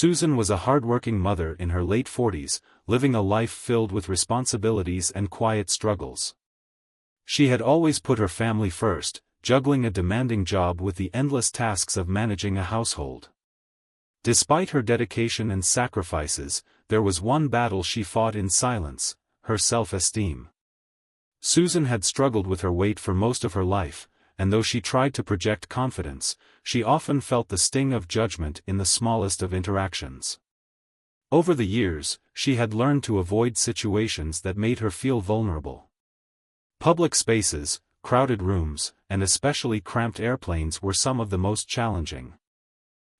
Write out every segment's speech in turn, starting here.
Susan was a hard-working mother in her late 40s, living a life filled with responsibilities and quiet struggles. She had always put her family first, juggling a demanding job with the endless tasks of managing a household. Despite her dedication and sacrifices, there was one battle she fought in silence: her self-esteem. Susan had struggled with her weight for most of her life, and though she tried to project confidence, she often felt the sting of judgment in the smallest of interactions. Over the years, she had learned to avoid situations that made her feel vulnerable. Public spaces, crowded rooms, and especially cramped airplanes were some of the most challenging.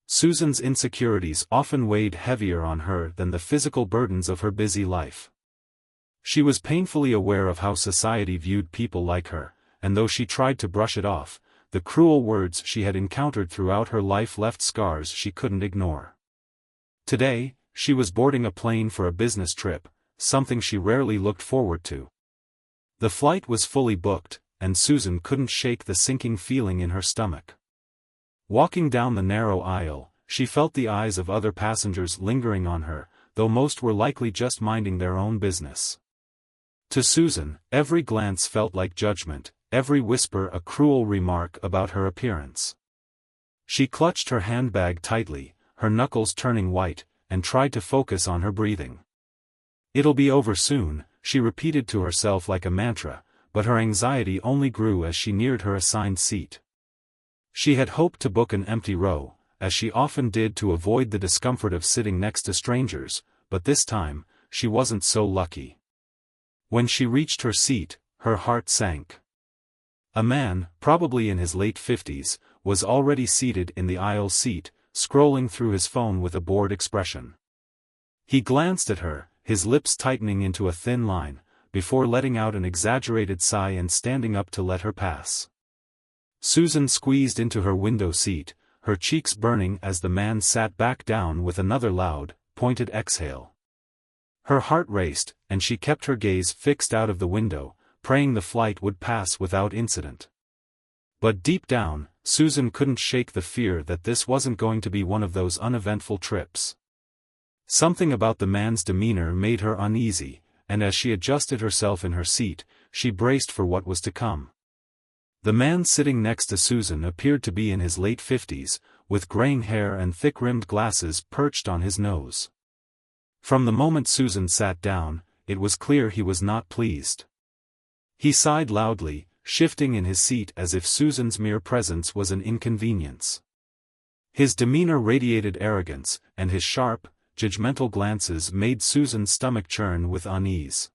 Susan's insecurities often weighed heavier on her than the physical burdens of her busy life. She was painfully aware of how society viewed people like her, and though she tried to brush it off, the cruel words she had encountered throughout her life left scars she couldn't ignore. Today, she was boarding a plane for a business trip, something she rarely looked forward to. The flight was fully booked, and Susan couldn't shake the sinking feeling in her stomach. Walking down the narrow aisle, she felt the eyes of other passengers lingering on her, though most were likely just minding their own business. To Susan, every glance felt like judgment, every whisper a cruel remark about her appearance. She clutched her handbag tightly, her knuckles turning white, and tried to focus on her breathing. "It'll be over soon," she repeated to herself like a mantra, but her anxiety only grew as she neared her assigned seat. She had hoped to book an empty row, as she often did to avoid the discomfort of sitting next to strangers, but this time, she wasn't so lucky. When she reached her seat, her heart sank. A man, probably in his late 50s, was already seated in the aisle seat, scrolling through his phone with a bored expression. He glanced at her, his lips tightening into a thin line, before letting out an exaggerated sigh and standing up to let her pass. Susan squeezed into her window seat, her cheeks burning as the man sat back down with another loud, pointed exhale. Her heart raced, and she kept her gaze fixed out of the window, praying the flight would pass without incident. But deep down, Susan couldn't shake the fear that this wasn't going to be one of those uneventful trips. Something about the man's demeanor made her uneasy, and as she adjusted herself in her seat, she braced for what was to come. The man sitting next to Susan appeared to be in his late 50s, with graying hair and thick-rimmed glasses perched on his nose. From the moment Susan sat down, it was clear he was not pleased. He sighed loudly, shifting in his seat as if Susan's mere presence was an inconvenience. His demeanor radiated arrogance, and his sharp, judgmental glances made Susan's stomach churn with unease.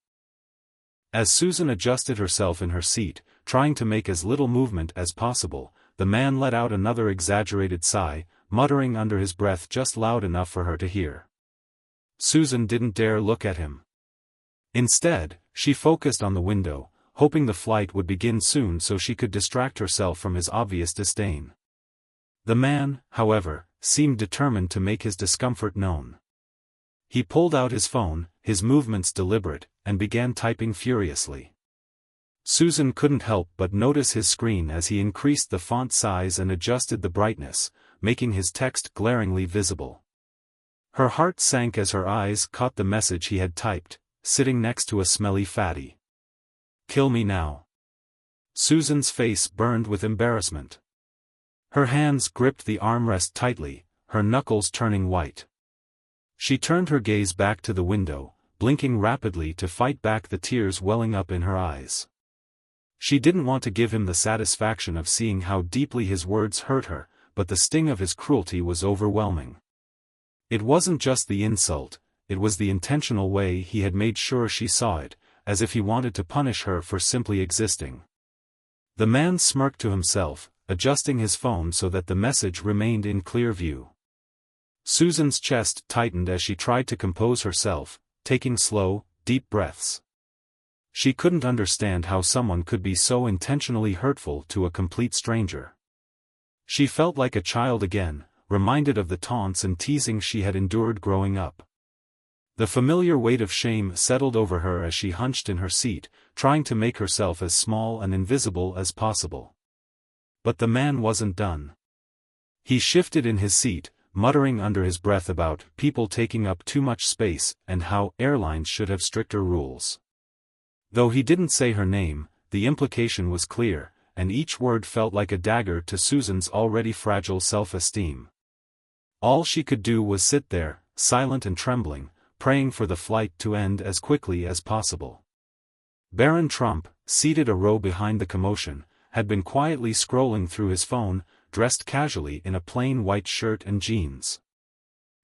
As Susan adjusted herself in her seat, trying to make as little movement as possible, the man let out another exaggerated sigh, muttering under his breath just loud enough for her to hear. Susan didn't dare look at him. Instead, she focused on the window, hoping the flight would begin soon so she could distract herself from his obvious disdain. The man, however, seemed determined to make his discomfort known. He pulled out his phone, his movements deliberate, and began typing furiously. Susan couldn't help but notice his screen as he increased the font size and adjusted the brightness, making his text glaringly visible. Her heart sank as her eyes caught the message he had typed, sitting next to a smelly fatty. "Kill me now." Susan's face burned with embarrassment. Her hands gripped the armrest tightly, her knuckles turning white. She turned her gaze back to the window, blinking rapidly to fight back the tears welling up in her eyes. She didn't want to give him the satisfaction of seeing how deeply his words hurt her, but the sting of his cruelty was overwhelming. It wasn't just the insult, it was the intentional way he had made sure she saw it, as if he wanted to punish her for simply existing. The man smirked to himself, adjusting his phone so that the message remained in clear view. Susan's chest tightened as she tried to compose herself, taking slow, deep breaths. She couldn't understand how someone could be so intentionally hurtful to a complete stranger. She felt like a child again, reminded of the taunts and teasing she had endured growing up. The familiar weight of shame settled over her as she hunched in her seat, trying to make herself as small and invisible as possible. But the man wasn't done. He shifted in his seat, muttering under his breath about people taking up too much space and how airlines should have stricter rules. Though he didn't say her name, the implication was clear, and each word felt like a dagger to Susan's already fragile self-esteem. All she could do was sit there, silent and trembling, praying for the flight to end as quickly as possible. Barron Trump, seated a row behind the commotion, had been quietly scrolling through his phone, dressed casually in a plain white shirt and jeans.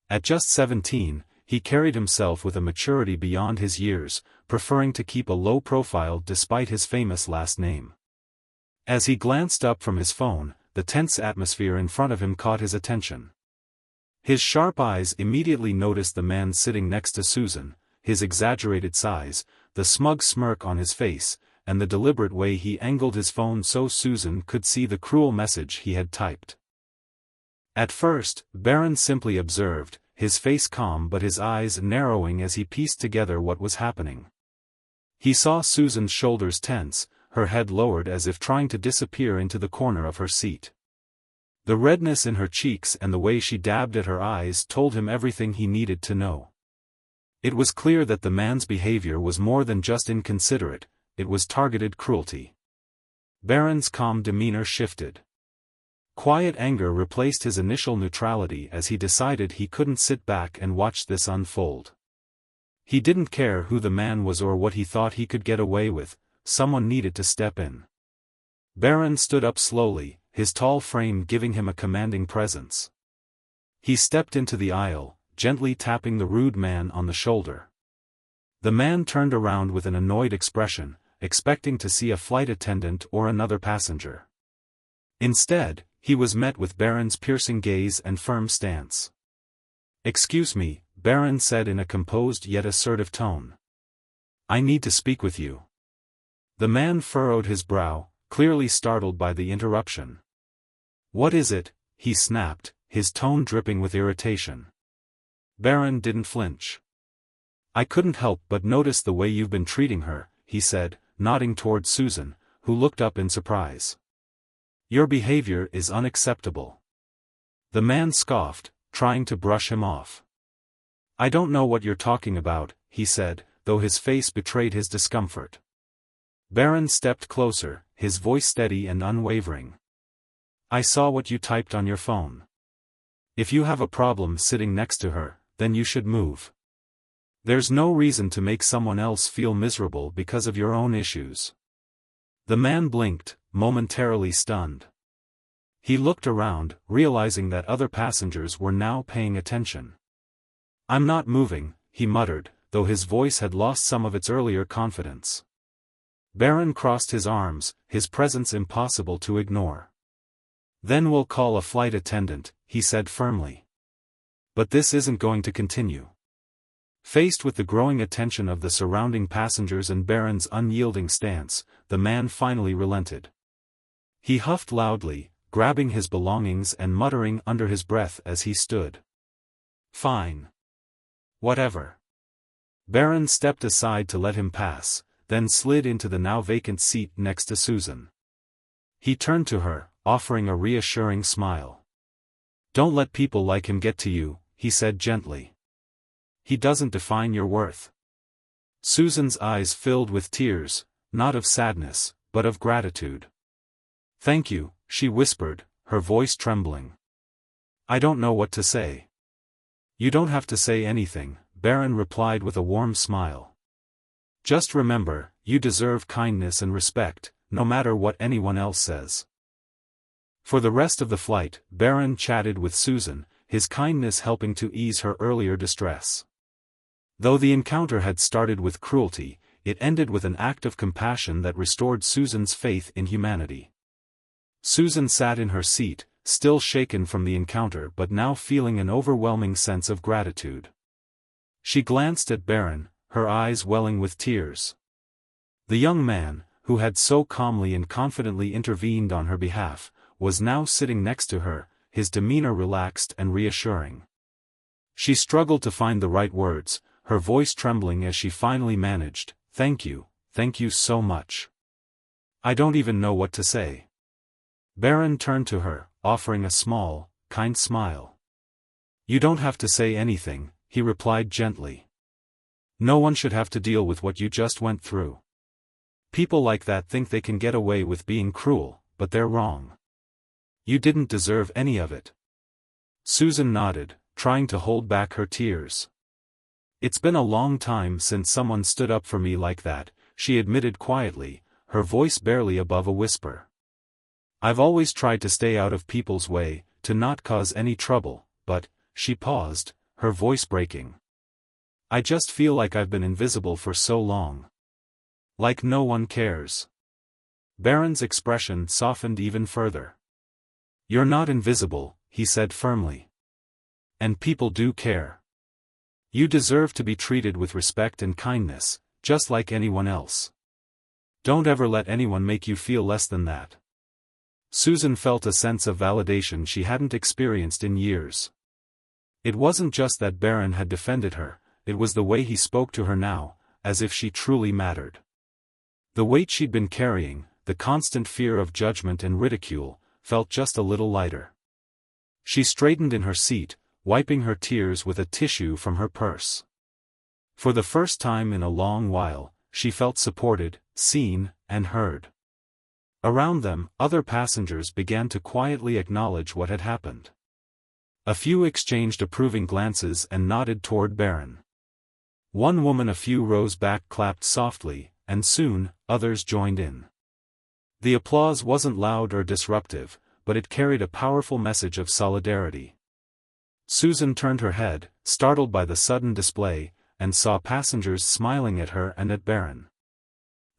At just 17, he carried himself with a maturity beyond his years, preferring to keep a low profile despite his famous last name. As he glanced up from his phone, the tense atmosphere in front of him caught his attention. His sharp eyes immediately noticed the man sitting next to Susan, his exaggerated size, the smug smirk on his face, and the deliberate way he angled his phone so Susan could see the cruel message he had typed. At first, Barron simply observed, his face calm but his eyes narrowing as he pieced together what was happening. He saw Susan's shoulders tense, her head lowered as if trying to disappear into the corner of her seat. The redness in her cheeks and the way she dabbed at her eyes told him everything he needed to know. It was clear that the man's behavior was more than just inconsiderate, it was targeted cruelty. Barron's calm demeanor shifted. Quiet anger replaced his initial neutrality as he decided he couldn't sit back and watch this unfold. He didn't care who the man was or what he thought he could get away with, someone needed to step in. Barron stood up slowly, his tall frame giving him a commanding presence. He stepped into the aisle, gently tapping the rude man on the shoulder. The man turned around with an annoyed expression, expecting to see a flight attendant or another passenger. Instead, he was met with Barron's piercing gaze and firm stance. "Excuse me," Barron said in a composed yet assertive tone. "I need to speak with you." The man furrowed his brow, clearly startled by the interruption. "What is it?" he snapped, his tone dripping with irritation. Barron didn't flinch. "I couldn't help but notice the way you've been treating her," he said, nodding toward Susan, who looked up in surprise. "Your behavior is unacceptable." The man scoffed, trying to brush him off. "I don't know what you're talking about," he said, though his face betrayed his discomfort. Barron stepped closer, his voice steady and unwavering. "I saw what you typed on your phone. If you have a problem sitting next to her, then you should move. There's no reason to make someone else feel miserable because of your own issues." The man blinked, momentarily stunned. He looked around, realizing that other passengers were now paying attention. "I'm not moving," he muttered, though his voice had lost some of its earlier confidence. Barron crossed his arms, his presence impossible to ignore. "Then we'll call a flight attendant," he said firmly. "But this isn't going to continue." Faced with the growing attention of the surrounding passengers and Barron's unyielding stance, the man finally relented. He huffed loudly, grabbing his belongings and muttering under his breath as he stood. "Fine. Whatever." Barron stepped aside to let him pass, then slid into the now vacant seat next to Susan. He turned to her, offering a reassuring smile. "Don't let people like him get to you," he said gently. "He doesn't define your worth." Susan's eyes filled with tears, not of sadness, but of gratitude. "Thank you," she whispered, her voice trembling. "I don't know what to say." "You don't have to say anything," Barron replied with a warm smile. "Just remember, you deserve kindness and respect, no matter what anyone else says." For the rest of the flight, Barron chatted with Susan, his kindness helping to ease her earlier distress. Though the encounter had started with cruelty, it ended with an act of compassion that restored Susan's faith in humanity. Susan sat in her seat, still shaken from the encounter but now feeling an overwhelming sense of gratitude. She glanced at Barron, her eyes welling with tears. The young man, who had so calmly and confidently intervened on her behalf, was now sitting next to her, his demeanor relaxed and reassuring. She struggled to find the right words, her voice trembling as she finally managed, thank you so much. I don't even know what to say." Barron turned to her, offering a small, kind smile. You don't have to say anything, he replied gently. No one should have to deal with what you just went through. People like that think they can get away with being cruel, but they're wrong. You didn't deserve any of it. Susan nodded, trying to hold back her tears. It's been a long time since someone stood up for me like that, she admitted quietly, her voice barely above a whisper. I've always tried to stay out of people's way, to not cause any trouble, but, she paused, her voice breaking. I just feel like I've been invisible for so long. Like no one cares. Barron's expression softened even further. You're not invisible, he said firmly. And people do care. You deserve to be treated with respect and kindness, just like anyone else. Don't ever let anyone make you feel less than that. Susan felt a sense of validation she hadn't experienced in years. It wasn't just that Barron had defended her, it was the way he spoke to her now, as if she truly mattered. The weight she'd been carrying, the constant fear of judgment and ridicule, felt just a little lighter. She straightened in her seat, wiping her tears with a tissue from her purse. For the first time in a long while, she felt supported, seen, and heard. Around them, other passengers began to quietly acknowledge what had happened. A few exchanged approving glances and nodded toward Barron. One woman a few rows back clapped softly, and soon, others joined in. The applause wasn't loud or disruptive, but it carried a powerful message of solidarity. Susan turned her head, startled by the sudden display, and saw passengers smiling at her and at Barron.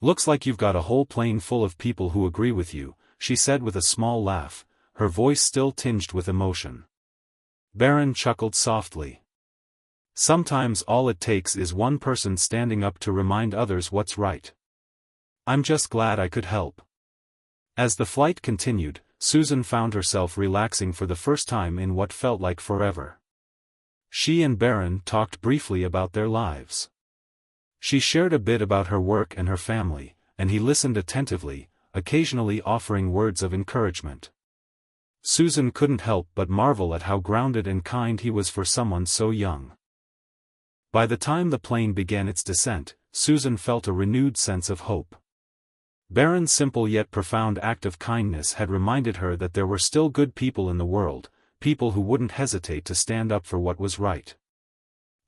Looks like you've got a whole plane full of people who agree with you, she said with a small laugh, her voice still tinged with emotion. Barron chuckled softly. Sometimes all it takes is one person standing up to remind others what's right. I'm just glad I could help. As the flight continued, Susan found herself relaxing for the first time in what felt like forever. She and Barron talked briefly about their lives. She shared a bit about her work and her family, and he listened attentively, occasionally offering words of encouragement. Susan couldn't help but marvel at how grounded and kind he was for someone so young. By the time the plane began its descent, Susan felt a renewed sense of hope. Barron's simple yet profound act of kindness had reminded her that there were still good people in the world, people who wouldn't hesitate to stand up for what was right.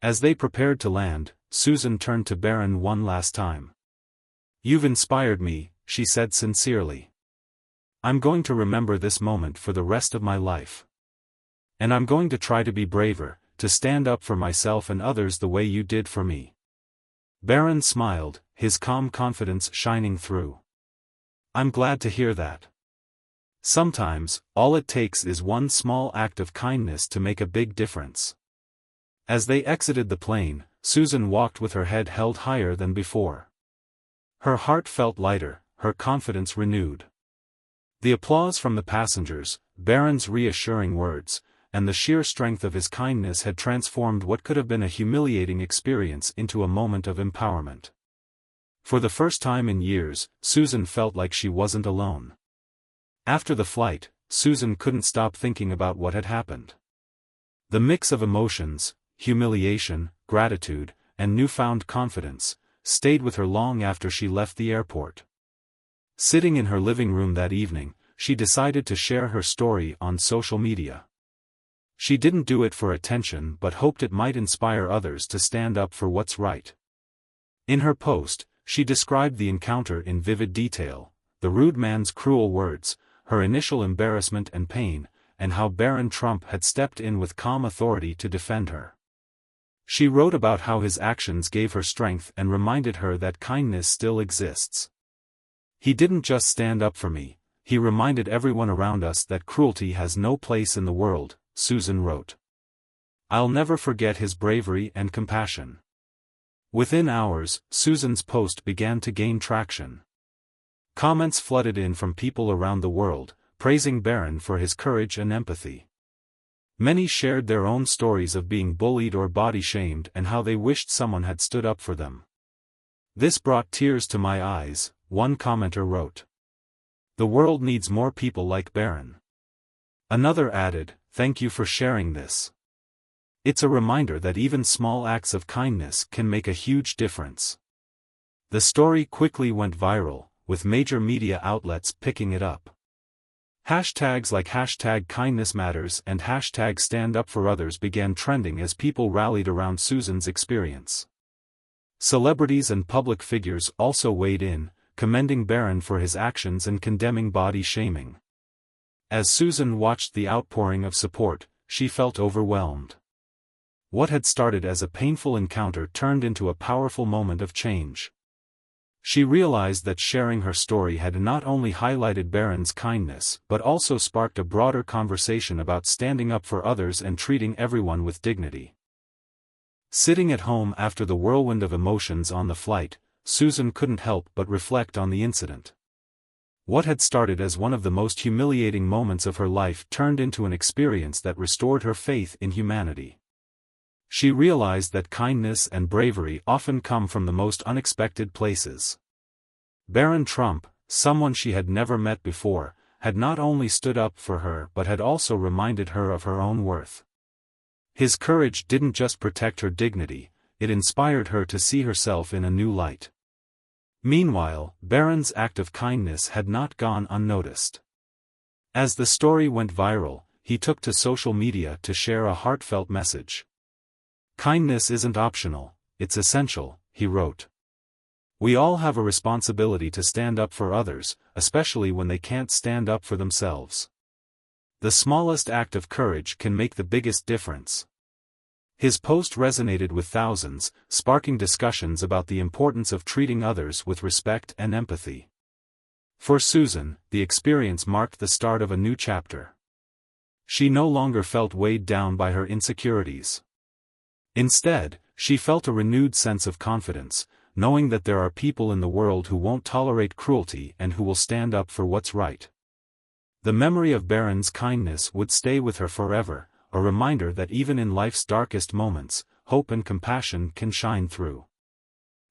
As they prepared to land, Susan turned to Barron one last time. You've inspired me, she said sincerely. I'm going to remember this moment for the rest of my life. And I'm going to try to be braver, to stand up for myself and others the way you did for me. Barron smiled, his calm confidence shining through. I'm glad to hear that. Sometimes, all it takes is one small act of kindness to make a big difference. As they exited the plane, Susan walked with her head held higher than before. Her heart felt lighter, her confidence renewed. The applause from the passengers, Barron's reassuring words, and the sheer strength of his kindness had transformed what could have been a humiliating experience into a moment of empowerment. For the first time in years, Susan felt like she wasn't alone. After the flight, Susan couldn't stop thinking about what had happened. The mix of emotions, humiliation, gratitude, and newfound confidence, stayed with her long after she left the airport. Sitting in her living room that evening, she decided to share her story on social media. She didn't do it for attention but hoped it might inspire others to stand up for what's right. In her post, she described the encounter in vivid detail, the rude man's cruel words, her initial embarrassment and pain, and how Barron Trump had stepped in with calm authority to defend her. She wrote about how his actions gave her strength and reminded her that kindness still exists. He didn't just stand up for me, he reminded everyone around us that cruelty has no place in the world, Susan wrote. I'll never forget his bravery and compassion. Within hours, Susan's post began to gain traction. Comments flooded in from people around the world, praising Barron for his courage and empathy. Many shared their own stories of being bullied or body-shamed and how they wished someone had stood up for them. This brought tears to my eyes, one commenter wrote. The world needs more people like Barron. Another added, thank you for sharing this. It's a reminder that even small acts of kindness can make a huge difference. The story quickly went viral, with major media outlets picking it up. Hashtags like #KindnessMatters and #StandUpForOthers began trending as people rallied around Susan's experience. Celebrities and public figures also weighed in, commending Barron for his actions and condemning body shaming. As Susan watched the outpouring of support, she felt overwhelmed. What had started as a painful encounter turned into a powerful moment of change. She realized that sharing her story had not only highlighted Barron's kindness but also sparked a broader conversation about standing up for others and treating everyone with dignity. Sitting at home after the whirlwind of emotions on the flight, Susan couldn't help but reflect on the incident. What had started as one of the most humiliating moments of her life turned into an experience that restored her faith in humanity. She realized that kindness and bravery often come from the most unexpected places. Barron Trump, someone she had never met before, had not only stood up for her but had also reminded her of her own worth. His courage didn't just protect her dignity, it inspired her to see herself in a new light. Meanwhile, Barron's act of kindness had not gone unnoticed. As the story went viral, he took to social media to share a heartfelt message. "Kindness isn't optional, it's essential," he wrote. "We all have a responsibility to stand up for others, especially when they can't stand up for themselves. The smallest act of courage can make the biggest difference." His post resonated with thousands, sparking discussions about the importance of treating others with respect and empathy. For Susan, the experience marked the start of a new chapter. She no longer felt weighed down by her insecurities. Instead, she felt a renewed sense of confidence, knowing that there are people in the world who won't tolerate cruelty and who will stand up for what's right. The memory of Barron's kindness would stay with her forever, a reminder that even in life's darkest moments, hope and compassion can shine through.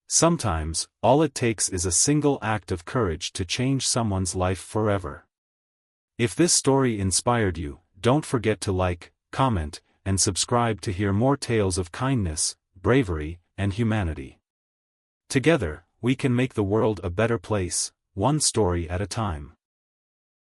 Sometimes, all it takes is a single act of courage to change someone's life forever. If this story inspired you, don't forget to like, comment, and subscribe to hear more tales of kindness, bravery, and humanity. Together, we can make the world a better place, one story at a time.